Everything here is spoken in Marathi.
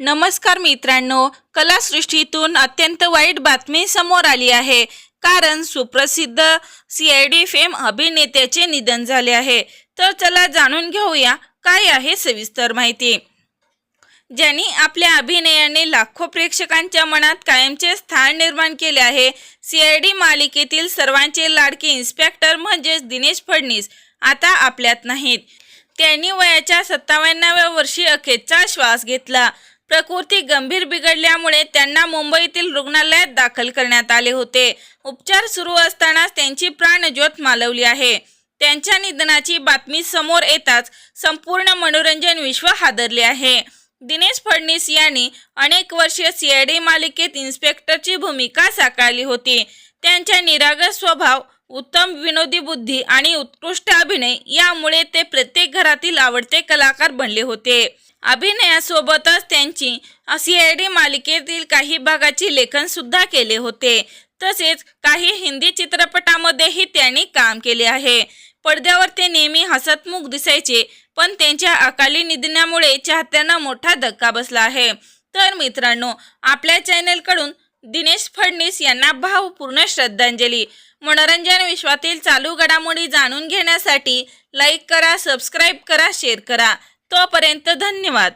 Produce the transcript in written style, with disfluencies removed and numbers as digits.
नमस्कार मित्रांनो, कलासृष्टीतून अत्यंत वाईट बातमी समोर आली आहे. कारण सुप्रसिद्ध CID फेम अभिनेत्याचे निधन झाले आहे. तर चला जाणून घेऊया काय आहे सविस्तर माहिती. ज्यांनी आपल्या अभिनयाने लाखो प्रेक्षकांच्या मनात कायमचे स्थान निर्माण केले आहे. CID मालिकेतील सर्वांचे लाडके इन्स्पेक्टर म्हणजेच दिनेश फडणीस आता आपल्यात नाहीत. त्यांनी वयाच्या 57व्या वर्षी अखेरचा श्वास घेतला. प्रकृती गंभीर बिघडल्यामुळे त्यांना मुंबईतील रुग्णालयात दाखल करण्यात आले होते. उपचार सुरू असतानाच त्यांची प्राणज्योत मालवली आहे. त्यांच्या निधनाची बातमी समोर येताच संपूर्ण मनोरंजन विश्व हादरले आहे. दिनेश फडणीस यांनी अनेक वर्षे CID मालिकेत इन्स्पेक्टरची भूमिका साकारली होती. त्यांच्या निरागस स्वभाव, उत्तम विनोदी बुद्धी आणि उत्कृष्ट अभिनय यामुळे ते प्रत्येक घरातील आवडते कलाकार बनले होते. अभिनयासोबतच त्यांची CID मालिकेतील काही भागाची लेखन सुद्धा केले होते. तसेच काही हिंदी चित्रपटांमध्येही त्यांनी काम केले आहे. पडद्यावर ते नेहमी हसतमुख दिसायचे, पण त्यांच्या अकाली निधनामुळे चाहत्यांना मोठा धक्का बसला आहे. तर मित्रांनो, आपल्या चॅनलकडून दिनेश फडणीस यांना भावपूर्ण श्रद्धांजली. मनोरंजन विश्वातील चालू घडामोडी जाणून घेण्यासाठी लाईक करा, सबस्क्राईब करा, शेअर करा. तोपर्यंत धन्यवाद.